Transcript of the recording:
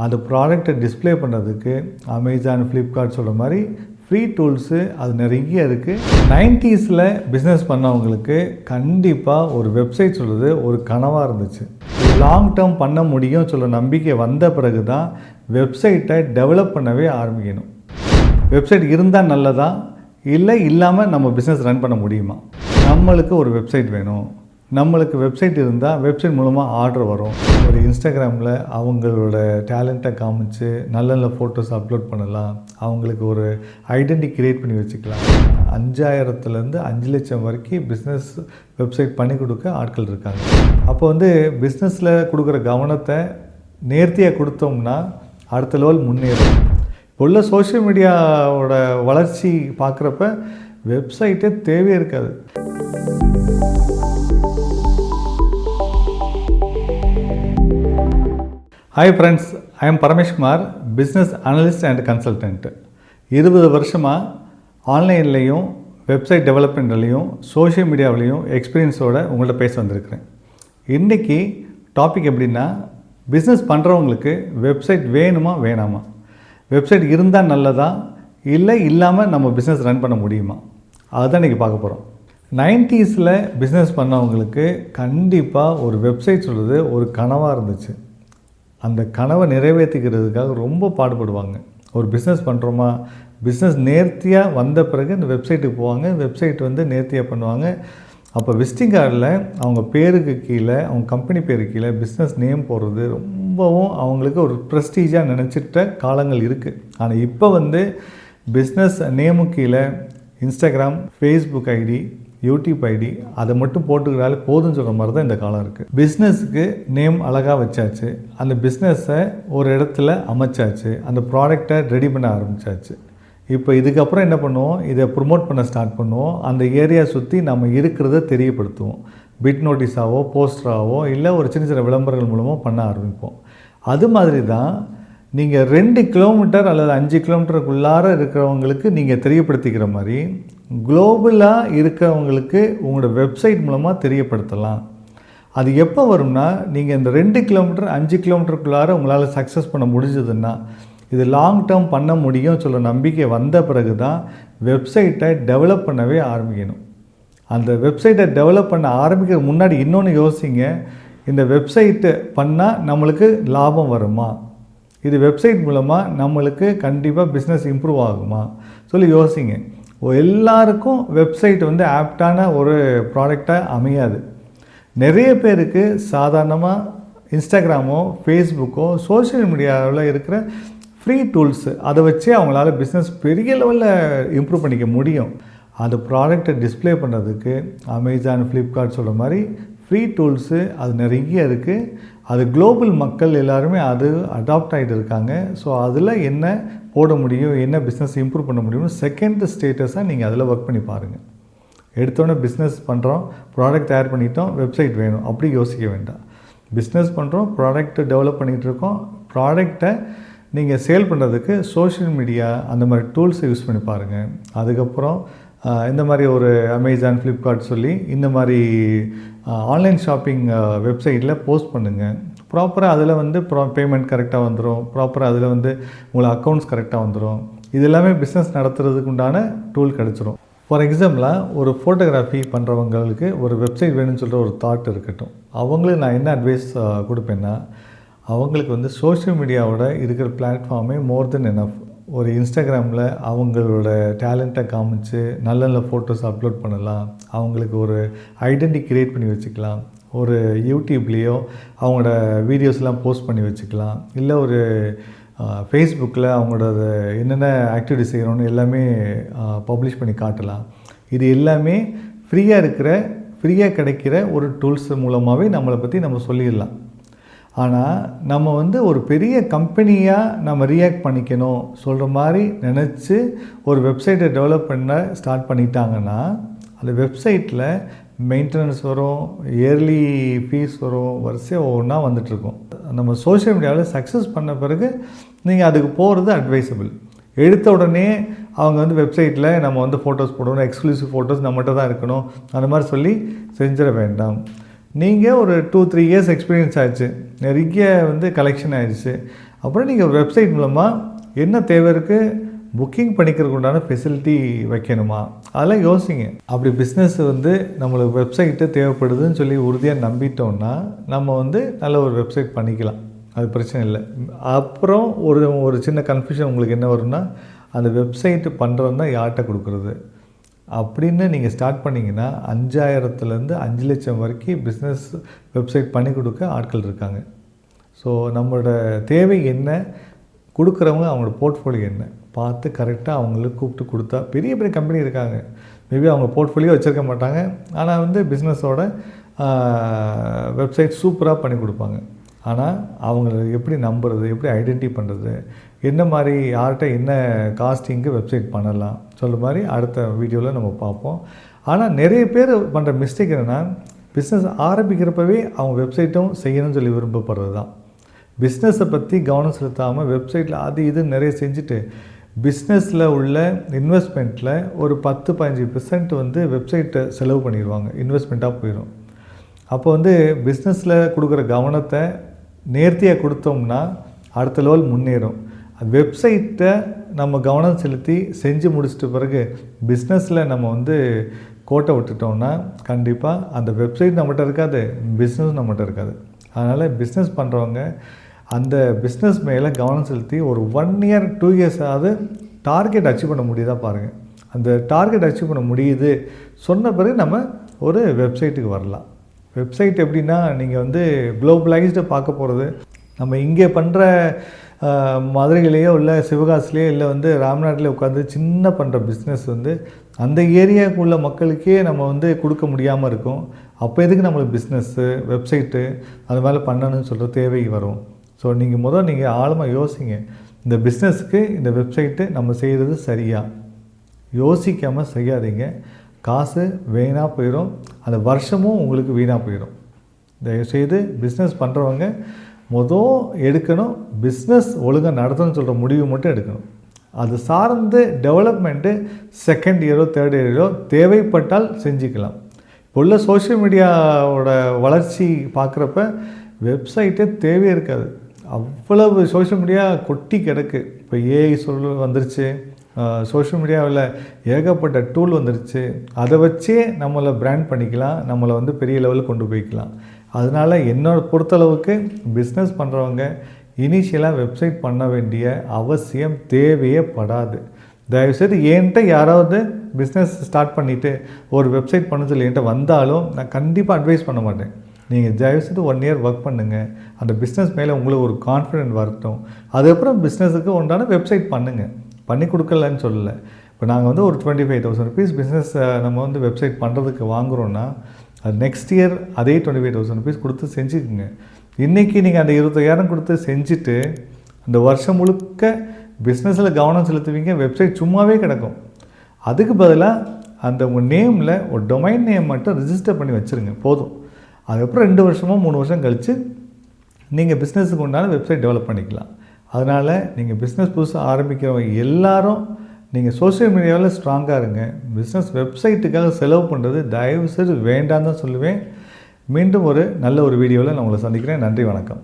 அது ப்ராடக்ட்டை டிஸ்ப்ளே பண்ணுறதுக்கு அமேசான், ஃப்ளிப்கார்ட் சொல்கிற மாதிரி ஃப்ரீ டூல்ஸு அது நிறைய இருக்குது. 90ஸில் பிஸ்னஸ் பண்ணவங்களுக்கு கண்டிப்பாக ஒரு வெப்சைட் சொல்கிறது ஒரு கனவாக இருந்துச்சு. லாங் டேர்ம் பண்ண முடியும் சொல்கிற நம்பிக்கை வந்த பிறகு தான் வெப்சைட்டை டெவலப் பண்ணவே ஆரம்பிக்கணும். வெப்சைட் இருந்தால் நல்லதா, இல்லை இல்லாமல் நம்ம பிஸ்னஸ் ரன் பண்ண முடியுமா? நம்மளுக்கு ஒரு வெப்சைட் வேணும். நம்மளுக்கு வெப்சைட் இருந்தால் வெப்சைட் மூலமாக ஆர்டர் வரும். ஒரு இன்ஸ்டாகிராமில் அவங்களோட டேலண்ட்டை காமிச்சு நல்ல நல்ல ஃபோட்டோஸ் அப்லோட் பண்ணலாம். அவங்களுக்கு ஒரு ஐடென்டி க்ரியேட் பண்ணி வச்சுக்கலாம். 5000லேருந்து 5 லட்சம் வரைக்கும் பிஸ்னஸ் வெப்சைட் பண்ணி கொடுக்க ஆட்கள் இருக்காங்க. அப்போ பிஸ்னஸில் கொடுக்குற கவனத்தை நேர்த்தியாக கொடுத்தோம்னா அடுத்த லெவல் முன்னேறும். இப்போ உள்ள சோஷியல் மீடியாவோட வளர்ச்சி பார்க்குறப்ப வெப்சைட்டே தேவையே இருக்காது. Hi friends, I am Paramesh Kumar, Business Analyst and Consultant. 20 வருஷமாக ஆன்லைன்லேயும் வெப்சைட் டெவலப்மெண்ட்லேயும் சோஷியல் மீடியாவிலையும் எக்ஸ்பீரியன்ஸோடு உங்கள்கிட்ட பேச வந்திருக்கிறேன். இன்றைக்கி டாபிக் எப்படின்னா, பிஸ்னஸ் பண்ணுறவங்களுக்கு வெப்சைட் வேணுமா வேணாமா, வெப்சைட் இருந்தால் நல்லதா, இல்லை இல்லாமல் நம்ம பிஸ்னஸ் ரன் பண்ண முடியுமா, அதுதான் இன்றைக்கி பார்க்க போகிறோம். 90ஸில் பிஸ்னஸ் பண்ணவங்களுக்கு கண்டிப்பாக ஒரு வெப்சைட் சொல்கிறது ஒரு கனவாக இருந்துச்சு. அந்த கனவை நிறைவேற்றிக்கிறதுக்காக ரொம்ப பாடுபடுவாங்க. ஒரு பிஸ்னஸ் பண்ணுறோமா, பிஸ்னஸ் நேர்த்தியாக வந்த பிறகு இந்த வெப்சைட்டுக்கு போவாங்க. வெப்சைட் நேர்த்தியாக பண்ணுவாங்க. அப்போ விசிட்டிங் கார்டில் அவங்க பேருக்கு கீழே, அவங்க கம்பெனி பேருக்கு கீழே பிஸ்னஸ் நேம் போடுறது ரொம்பவும் அவங்களுக்கு ஒரு ப்ரெஸ்டீஜாக நினச்சிட்ட காலங்கள் இருக்குது. ஆனால் இப்போ பிஸ்னஸ் நேமு கீழே Instagram, Facebook ID, YouTube ID அதை மட்டும் போட்டுக்கிறாலே போதும்னு சொல்கிற மாதிரி தான் இந்த காலம் இருக்குது. பிஸ்னஸுக்கு நேம் அழகாக வச்சாச்சு, அந்த பிஸ்னஸை ஒரு இடத்துல அமைச்சாச்சு, அந்த ப்ராடக்டை ரெடி பண்ண ஆரம்பித்தாச்சு. இப்போ இதுக்கப்புறம் என்ன பண்ணுவோம், இதை ப்ரொமோட் பண்ண ஸ்டார்ட் பண்ணுவோம். அந்த ஏரியா சுற்றி நம்ம இருக்கிறத தெரியப்படுத்துவோம். பிட் நோட்டீஸாவோ போஸ்டராகவோ இல்லை ஒரு சின்ன சின்ன விளம்பரங்கள் மூலமாக பண்ண ஆரம்பிப்போம். அது மாதிரி தான் நீங்கள் 2 கிலோமீட்டர் அல்லது 5 கிலோமீட்டருக்குள்ளார இருக்கிறவங்களுக்கு நீங்கள் தெரியப்படுத்திக்கிற மாதிரி குளோபலாக இருக்கிறவங்களுக்கு உங்களோட வெப்சைட் மூலமாக தெரியப்படுத்தலாம். அது எப்போ வரும்னா, நீங்கள் இந்த 2 கிலோமீட்டர் 5 கிலோமீட்டருக்குள்ளார உங்களால் சக்ஸஸ் பண்ண முடிஞ்சதுன்னா, இது லாங் டேர்ம் பண்ண முடியும் சொல்ல நம்பிக்கை வந்த பிறகு தான் வெப்சைட்டை டெவலப் பண்ணவே ஆரம்பிக்கணும். அந்த வெப்சைட்டை டெவலப் பண்ண ஆரம்பிக்கிற முன்னாடி இன்னொன்று யோசிங்க, இந்த வெப்சைட்டு பண்ணால் நம்மளுக்கு லாபம் வருமா, இது வெப்சைட் மூலமாக நம்மளுக்கு கண்டிப்பாக பிஸ்னஸ் இம்ப்ரூவ் ஆகுமா சொல்லி யோசிங்க. எல்லாருக்கும் வெப்சைட் ஆப்டான ஒரு ப்ராடக்டாக அமையாது. நிறைய பேருக்கு சாதாரணமாக இன்ஸ்டாகிராமோ ஃபேஸ்புக்கோ சோஷியல் மீடியாவில் இருக்கிற ஃப்ரீ டூல்ஸு அதை வச்சே அவங்களால பிஸ்னஸ் பெரிய லெவலில் இம்ப்ரூவ் பண்ணிக்க முடியும். அது ப்ராடக்டை டிஸ்ப்ளே பண்ணுறதுக்கு அமேசான், ஃப்ளிப்கார்ட் சொல்கிற மாதிரி ஃப்ரீ டூல்ஸு அது நிறைய இருக்குது. அது குளோபல் மக்கள் எல்லாருமே அது அடாப்ட் ஆகிட்டு இருக்காங்க. ஸோ அதில் என்ன போட முடியும், என்ன பிஸ்னஸ் இம்ப்ரூவ் பண்ண முடியும்னு செகண்ட் ஸ்டேட்டஸாக நீங்கள் அதில் ஒர்க் பண்ணி பாருங்கள். எடுத்தோன்னே பிஸ்னஸ் பண்ணுறோம், ப்ராடக்ட் தயார் பண்ணிட்டோம், வெப்சைட் வேணும் அப்படி யோசிக்க வேண்டாம். பிஸ்னஸ் பண்ணுறோம், ப்ராடக்ட் டெவலப் பண்ணிகிட்டு இருக்கோம், ப்ராடக்டை நீங்கள் சேல் பண்ணுறதுக்கு சோஷியல் மீடியா அந்த மாதிரி டூல்ஸை யூஸ் பண்ணி பாருங்கள். அதுக்கப்புறம் இந்த மாதிரி ஒரு அமேசான், ஃப்ளிப்கார்ட் சொல்லி இந்த மாதிரி ஆன்லைன் ஷாப்பிங் வெப்சைட்டில் போஸ்ட் பண்ணுங்கள். ப்ராப்பராக அதில் பேமெண்ட் கரெக்டாக வந்துடும், ப்ராப்பராக அதில் உங்களை அக்கௌண்ட்ஸ் கரெக்டாக வந்துடும். இது எல்லாமே பிஸ்னஸ் நடத்துறதுக்கு உண்டான டூல் கிடச்சிரும். ஃபார் எக்ஸாம்பிளாக ஒரு ஃபோட்டோகிராஃபி பண்ணுறவங்களுக்கு ஒரு வெப்சைட் வேணும்னு சொல்கிற ஒரு தாட் இருக்கட்டும். அவங்களுக்கு நான் என்ன அட்வைஸ் கொடுப்பேன்னா, அவங்களுக்கு சோஷியல் மீடியாவோட இருக்கிற பிளாட்ஃபார்மே மோர் தென் எனஃப். ஒரு இன்ஸ்டாகிராமில் அவங்களோட டேலண்ட்டை காமிச்சு நல்ல நல்ல ஃபோட்டோஸ் அப்லோட் பண்ணலாம். அவங்களுக்கு ஒரு ஐடென்டி க்ரியேட் பண்ணி வச்சுக்கலாம். ஒரு யூடியூப்லேயோ அவங்களோட வீடியோஸ்லாம் போஸ்ட் பண்ணி வச்சுக்கலாம். இல்லை ஒரு ஃபேஸ்புக்கில் அவங்களோட என்னென்ன ஆக்டிவிட்டி செய்கிறோன்னு எல்லாமே பப்ளிஷ் பண்ணி காட்டலாம். இது எல்லாமே ஃப்ரீயாக கிடைக்கிற ஒரு டூல்ஸ் மூலமாகவே நம்மளை பற்றி நம்ம சொல்லிடலாம். ஆனால் நம்ம ஒரு பெரிய கம்பெனியாக நம்ம ரியாக்ட் பண்ணிக்கணும் சொல்கிற மாதிரி நினச்சி ஒரு வெப்சைட்டை டெவலப் பண்ண ஸ்டார்ட் பண்ணிட்டாங்கன்னா, அந்த வெப்சைட்டில் மெயின்டெனன்ஸ் வரும், இயர்லி ஃபீஸ் வரும், வரிசையாக ஒவ்வொன்றா வந்துட்டுருக்கும். நம்ம சோஷியல் மீடியாவில் சக்ஸஸ் பண்ண பிறகு நீங்கள் அதுக்கு போகிறது அட்வைசபிள். எடுத்த உடனே அவங்க வெப்சைட்டில் நம்ம ஃபோட்டோஸ் போடணும், எக்ஸ்க்ளூசிவ் ஃபோட்டோஸ் நம்மகிட்ட தான் இருக்கணும் அந்த மாதிரி சொல்லி செஞ்சிட வேண்டாம். நீங்கள் ஒரு 2-3 இயர்ஸ் எக்ஸ்பீரியன்ஸ் ஆயிடுச்சு, நிறைய கலெக்ஷன் ஆயிடுச்சு, அப்புறம் நீங்கள் வெப்சைட் மூலமாக என்ன தேவை இருக்குது, புக்கிங் பண்ணிக்கிறதுக்கு உண்டான ஃபெசிலிட்டி வைக்கணுமா, அதெல்லாம் யோசிங்க. அப்படி பிஸ்னஸ் வந்து நம்மளுக்கு வெப்சைட்டு தேவைப்படுதுன்னு சொல்லி உறுதியாக நம்பிட்டோம்னா நம்ம வந்து நல்ல ஒரு வெப்சைட் பண்ணிக்கலாம், அது பிரச்சனை இல்லை. அப்புறம் ஒரு சின்ன கன்ஃபியூஷன் உங்களுக்கு என்ன வரும்னா, அந்த வெப்சைட்டு பண்ணுறது தான் யார்கிட்ட கொடுக்குறது அப்படின்னு நீங்கள் ஸ்டார்ட் பண்ணிங்கன்னா 5000லேருந்து 5 லட்சம் வரைக்கும் பிஸ்னஸ் வெப்சைட் பண்ணி கொடுக்க ஆட்கள் இருக்காங்க. ஸோ நம்மளோட தேவை என்ன, கொடுக்குறவங்க அவங்களோட போர்ட்ஃபோலியோ என்ன பார்த்து கரெக்டாக அவங்களுக்கு கூப்பிட்டு கொடுத்தா, பெரிய பெரிய கம்பெனி இருக்காங்க, மேபி அவங்க போர்ட்ஃபோலியோ வச்சுருக்க மாட்டாங்க, ஆனால் வந்து பிஸ்னஸோட வெப்சைட் சூப்பராக பண்ணி கொடுப்பாங்க. ஆனால் அவங்கள எப்படி நம்புறது, எப்படி ஐடென்டிஃபை பண்ணுறது, என்ன மாதிரி யார்கிட்ட என்ன காஸ்டிங்கு வெப்சைட் பண்ணலாம் சொல்கிற மாதிரி அடுத்த வீடியோவில் நம்ம பார்ப்போம். ஆனால் நிறைய பேர் பண்ணுற மிஸ்டேக் என்னென்னா, பிஸ்னஸ் ஆரம்பிக்கிறப்பவே அவங்க வெப்சைட்டும் செய்யணும்னு சொல்லி விரும்பப்படுறது தான். பிஸ்னஸை பற்றி கவனம் செலுத்தாமல் வெப்சைட்டில் அது இது நிறைய செஞ்சுட்டு பிஸ்னஸில் உள்ள இன்வெஸ்ட்மெண்ட்டில் ஒரு 10-15% வந்து வெப்சைட்டை செலவு பண்ணிடுவாங்க, இன்வெஸ்ட்மெண்ட்டாக போயிடும். அப்போ வந்து பிஸ்னஸில் கொடுக்குற கவனத்தை நேர்த்தியாக கொடுத்தோம்னா அடுத்த லெவல் முன்னேறும். வெப்சைட்டை நம்ம கவனம் செலுத்தி செஞ்சு முடிச்சிட்ட பிறகு பிஸ்னஸில் நம்ம வந்து கோட்டை விட்டுட்டோம்னா கண்டிப்பாக அந்த வெப்சைட் நம்மகிட்ட இருக்காது, பிஸ்னஸ் நம்மகிட்ட இருக்காது. அதனால் பிஸ்னஸ் பண்ணுறவங்க அந்த பிஸ்னஸ் மேலே கவனம் செலுத்தி ஒரு 1 year 2 years ஆகுது டார்கெட் அச்சீவ் பண்ண முடியுதா பாருங்கள். அந்த டார்கெட் அச்சீவ் பண்ண முடியுது சொன்ன பிறகு நம்ம ஒரு வெப்சைட்டுக்கு வரலாம். வெப்சைட் எப்படின்னா, நீங்கள் வந்து குளோபலைஸ்டு பார்க்க போகிறது நம்ம இங்கே பண்ணுற மதுரையிலேயோ இல்லை சிவகாசிலேயோ இல்லை வந்து ராம்நாட்டிலே உட்காந்து சின்ன பண்ணுற பிஸ்னஸ் வந்து அந்த ஏரியாவுக்குள்ள மக்களுக்கே நம்ம வந்து கொடுக்க முடியாமல் இருக்கும். அப்போ எதுக்கு நம்மளுக்கு பிஸ்னஸ்ஸு வெப்சைட்டு அது மேலே பண்ணணும்னு சொல்கிற தேவை வரும். ஸோ நீங்கள் ஆழமாக யோசிங்க, இந்த பிஸ்னஸுக்கு இந்த வெப்சைட்டு நம்ம செய்கிறது சரியா, யோசிக்காமல் செய்யாதீங்க. காசு வீணாக போயிடும், அந்த வருஷமும் உங்களுக்கு வீணாக போயிடும். தயவுசெய்து பிஸ்னஸ் பண்ணுறவங்க எடுக்கணும், பிஸ்னஸ் ஒழுங்காக நடத்தணும்னு சொல்கிற முடிவு மட்டும் எடுக்கணும். அது சார்ந்து டெவலப்மெண்ட்டு 2nd இயரோ 3rd இயரோ தேவைப்பட்டால் செஞ்சுக்கலாம். இப்போ உள்ள சோஷியல் மீடியாவோட வளர்ச்சி பார்க்குறப்ப வெப்சைட்டே தேவையே இருக்காது, அவ்வளவு சோஷியல் மீடியா கொட்டி கிடக்கு. இப்போ ஏஐ வந்துருச்சு, சோஷியல் மீடியாவில் ஏகப்பட்ட டூல் வந்துருச்சு, அதை வச்சே நம்மளை பிராண்ட் பண்ணிக்கலாம், நம்மளை வந்து பெரிய லெவலில் கொண்டு போய்க்கலாம். அதனால் என்னோட பொறுத்தளவுக்கு பிஸ்னஸ் பண்ணுறவங்க இனிஷியலாக வெப்சைட் பண்ண வேண்டிய அவசியம் தேவையே படாது. தயவுசெய்து என்கிட்ட யாராவது பிஸ்னஸ் ஸ்டார்ட் பண்ணிவிட்டு ஒரு வெப்சைட் பண்ண சொல்லி என்கிட்ட வந்தாலும் நான் கண்டிப்பாக அட்வைஸ் பண்ண மாட்டேன். நீங்கள் தயவுசெய்து 1 year ஒர்க் பண்ணுங்கள், அந்த பிஸ்னஸ் மேலே உங்களுக்கு ஒரு கான்ஃபிடென்ட் வரட்டும், அதுக்கப்புறம் பிஸ்னஸுக்கு உண்டான வெப்சைட் பண்ணுங்கள். பண்ணி கொடுக்கலன்னு சொல்லலை. இப்போ நாங்கள் வந்து ஒரு 25,000 rupees பிஸ்னஸ் நம்ம வந்து வெப்சைட் பண்ணுறதுக்கு வாங்குகிறோன்னா அது நெக்ஸ்ட் இயர் அதே 25,000 rupees கொடுத்து செஞ்சுக்குங்க. இன்றைக்கி நீங்கள் அந்த 25,000 கொடுத்து செஞ்சுட்டு அந்த வருஷம் முழுக்க பிஸ்னஸில் கவனம் செலுத்துவீங்க, வெப்சைட் சும்மாவே கிடக்கும். அதுக்கு பதிலாக அந்த உங்கள் நேமில் ஒரு டொமைன் நேம் மட்டும் ரிஜிஸ்டர் பண்ணி வச்சுருங்க, போதும். அதுக்கப்புறம் 2 வருஷமோ 3 வருஷம் கழித்து நீங்கள் பிஸ்னஸுக்கு உண்டான வெப்சைட் டெவலப் பண்ணிக்கலாம். அதனால் நீங்கள் பிஸ்னஸ் புதுசாக ஆரம்பிக்கிறவங்க எல்லாரும் நீங்கள் சோஷியல் மீடியாவில் ஸ்ட்ராங்காக இருங்க. பிஸ்னஸ் வெப்சைட்டுக்காக செலவு பண்ணுறது தயவுசெய்து வேண்டான்னு தான் சொல்லுவேன். மீண்டும் நல்ல ஒரு வீடியோவில் நான் உங்களை சந்திக்கிறேன். நன்றி, வணக்கம்.